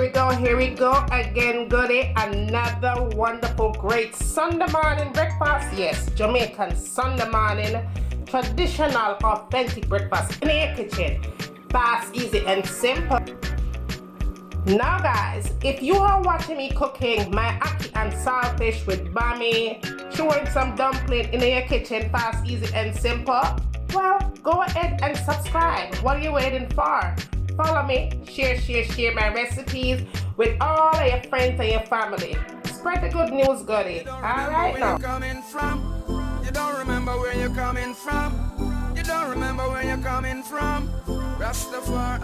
here we go again, goodie. Another wonderful, great Sunday morning breakfast. Yes, Jamaican Sunday morning, traditional, authentic breakfast in your kitchen. Fast, easy, and simple. Now guys, if you are watching me cooking my ackee and saltfish with bammy, showing some dumpling in your kitchen, fast, easy, and simple, well, go ahead and subscribe. What are you waiting for? Follow me, share my recipes with all of your friends and your family. Spread the good news, goodie. Alright now. You don't remember where you're coming from. You don't remember where you're coming from. Rastafari,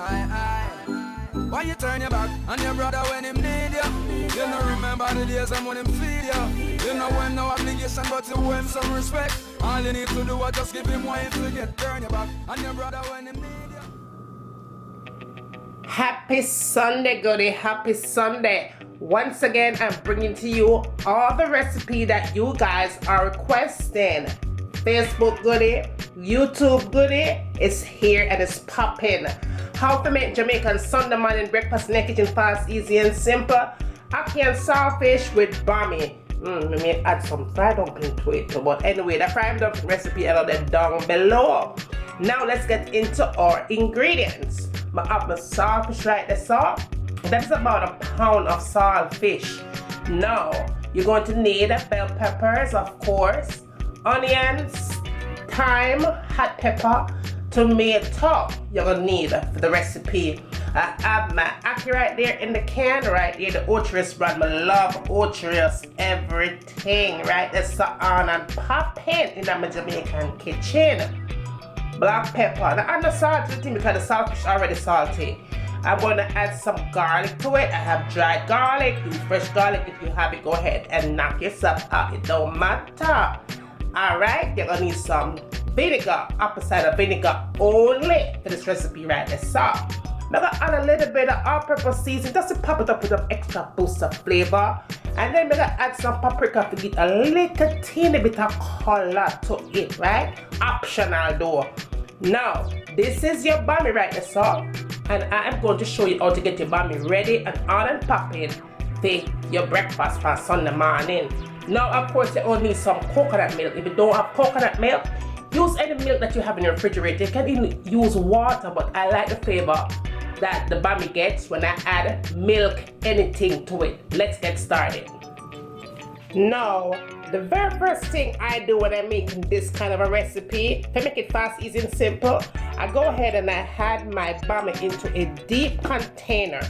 why you turn your back on your brother when him need you? You don't remember the days when him feed you. You know when no obligation but you owe him some respect. All you need to do is just give him what you forget. Turn your back on your brother when him need you. Happy Sunday, goodie. Happy Sunday. Once again, I'm bringing to you all the recipe that you guys are requesting. Facebook goodie, YouTube goodie, it's here and it's popping. How to make Jamaican Sunday morning breakfast in the kitchen, fast, easy, and simple. Ackee and saltfish with bammy. Let me add some fried dumpling to it too. But anyway, the fried dumpling recipe I'll leave down below. Now let's get into our ingredients. I have my saltfish right there, so that's about a pound of saltfish. Now you're going to need bell peppers, of course, onions, thyme, hot pepper, tomato. You're gonna need for the recipe. I have my ackee right there in the can, right there, the xoxoxoxo brand. I love xoxoxoxo everything, right there, so on and popping in my Jamaican kitchen. Black pepper. Now add the salt to the thing because the saltfish is already salty. I'm going to add some garlic to it. I have dried garlic. Use fresh garlic. If you have it, go ahead and knock yourself out. It don't matter. Alright, you're going to need some vinegar. Apple cider vinegar only for this recipe right there. So, I'm going to add a little bit of all-purpose seasoning just to pop it up with an extra boost of flavor. And then we're going to add some paprika to get a little teeny bit of color to it, right? Optional though. Now, this is your bammy right there, so. And I am going to show you how to get your bammy ready and on and popping for your breakfast for Sunday morning. Now, of course, you only need some coconut milk. If you don't have coconut milk, use any milk that you have in your refrigerator. You can even use water, but I like the flavor that the bammy gets when I add milk, anything to it. Let's get started. Now, the very first thing I do when I'm making this kind of a recipe, to make it fast, easy, and simple, I go ahead and I add my bammy into a deep container.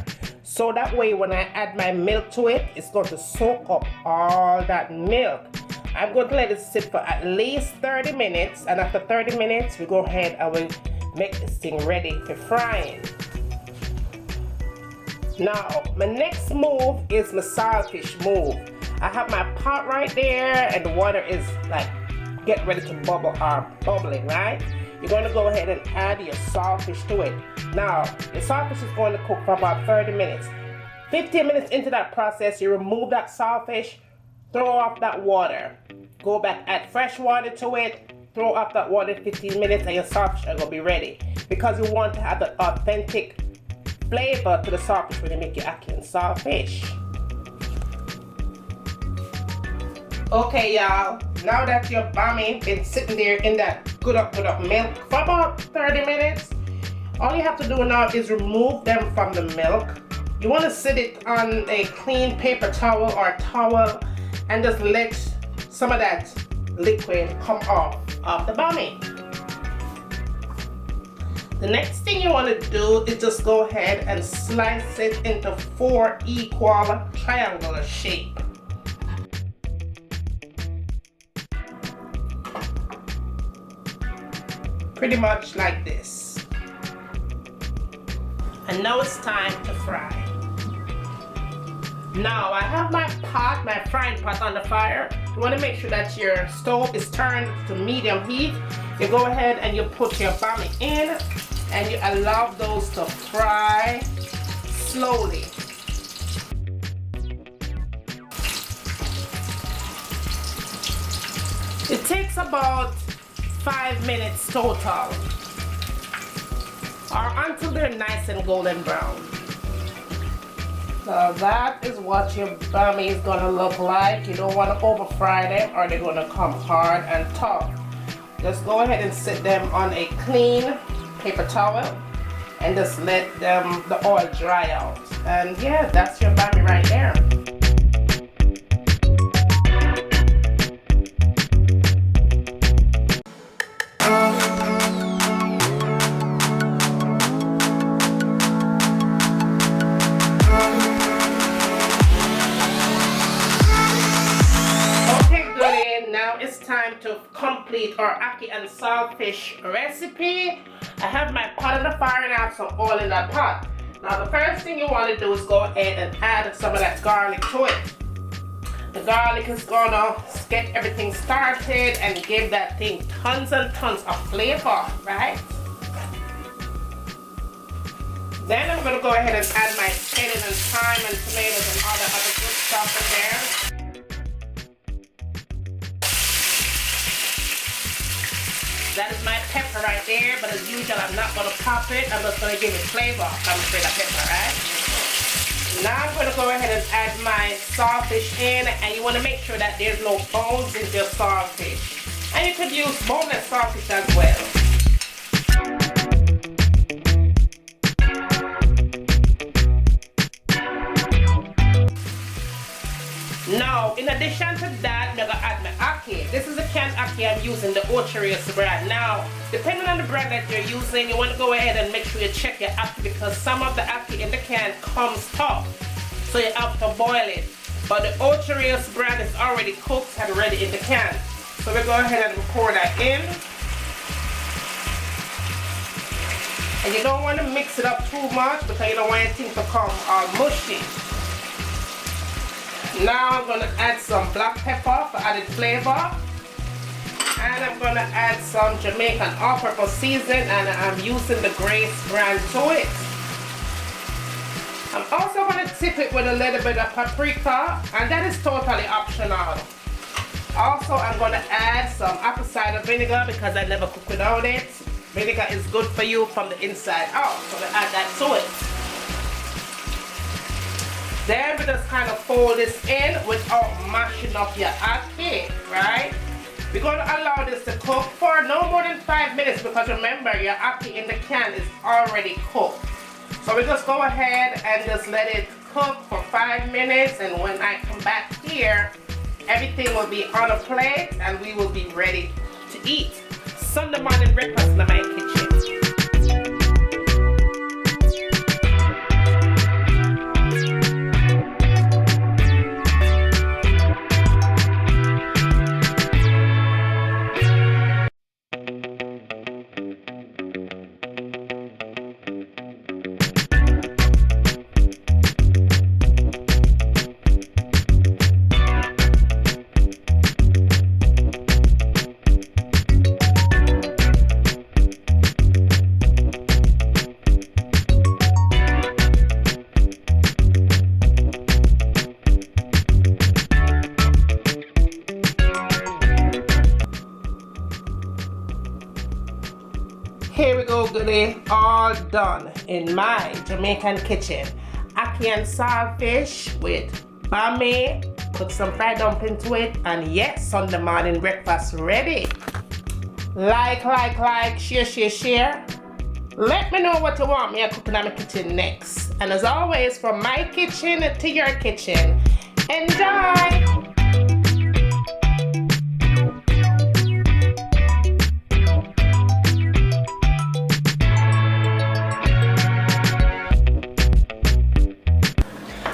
So that way when I add my milk to it, it's going to soak up all that milk. I'm going to let it sit for at least 30 minutes, and after 30 minutes, we go ahead and we make this thing ready for frying. Now, my next move is my saltfish move. I have my pot right there and the water is like get ready to bubble or bubbling, right? You're going to go ahead and add your saltfish to it. Now, your saltfish is going to cook for about 30 minutes. 15 minutes into that process, you remove that saltfish, throw off that water. Go back, add fresh water to it, throw off that water 15 minutes and your saltfish are going to be ready. Because you want to have that authentic flavor to the saltfish when you make your ackee and saltfish. Okay, y'all, now that your bammy been sitting there in that good up milk for about 30 minutes, all you have to do now is remove them from the milk. You want to sit it on a clean paper towel or towel and just let some of that liquid come off the bammy. The next thing you want to do is just go ahead and slice it into 4 equal triangular shape. Pretty much like this. And now it's time to fry. Now I have my pot, my frying pot on the fire. You want to make sure that your stove is turned to medium heat. You go ahead and you put your bammy in and you allow those to fry slowly. It takes about 5 minutes total, or until they're nice and golden brown. Now that is what your bammy is gonna look like. You don't want to over fry them or they're gonna come hard and tough. Just go ahead and sit them on a clean paper towel and just let the oil dry out. And yeah, that's your bammy right there. It's time to complete our ackee and saltfish recipe. I have my pot on the fire and I have some oil in that pot. Now the first thing you want to do is go ahead and add some of that garlic to it. The garlic is gonna get everything started and give that thing tons and tons of flavor, right? Then I'm gonna go ahead and add my scallion and thyme and tomatoes and all the other good stuff in there. That is my pepper right there, but as usual, I'm not gonna pop it. I'm just gonna give it flavor. I'm afraid of pepper, right? Now I'm gonna go ahead and add my saltfish in, and you wanna make sure that there's no bones in your saltfish. And you could use boneless saltfish as well. Now, in addition to that, I'm gonna add my ackee. This is a canned ackee I'm using, the Ocereus brand. Now, depending on the brand that you're using, you want to go ahead and make sure you check your ackee because some of the ackee in the can comes tough, so you have to boil it. But the Ocereus brand is already cooked and ready in the can. So we go ahead and pour that in. And you don't want to mix it up too much because you don't want anything to come all mushy. Now I'm going to add some black pepper for added flavor. And I'm going to add some Jamaican all-purpose seasoning, and I'm using the Grace brand to it. I'm also going to tip it with a little bit of paprika, and that is totally optional. Also, I'm going to add some apple cider vinegar because I never cook without it. Vinegar is good for you from the inside out, so I add that to it. Then we just kind of fold this in without mashing up your ackee, right? We're going to allow this to cook for no more than 5 minutes because remember, your ackee in the can is already cooked. So we just go ahead and just let it cook for 5 minutes, and when I come back here, everything will be on a plate and we will be ready to eat. Sunday morning breakfast in my kitchen. Here we go, goodie, all done in my Jamaican kitchen. Ackee and saltfish with bammy, put some fried dumpling to it, and yes, Sunday morning breakfast ready. Like, share. Let me know what you want me to cook in my kitchen next. And as always, from my kitchen to your kitchen, enjoy!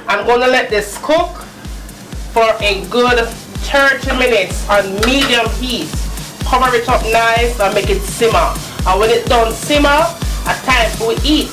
I'm going to let this cook for a good 30 minutes on medium heat. Cover it up nice and make it simmer. And when it's done simmer, it's time for eat.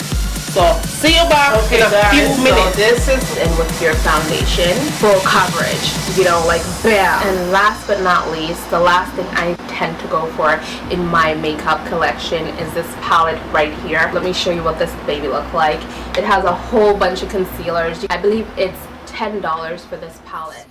So see you back in a few minutes. So this is in with your foundation, full coverage, you know, like bam. And last but not least, the last thing I tend to go for in my makeup collection is this palette right here. Let me show you what this baby looks like. It has a whole bunch of concealers. I believe it's $10 for this palette.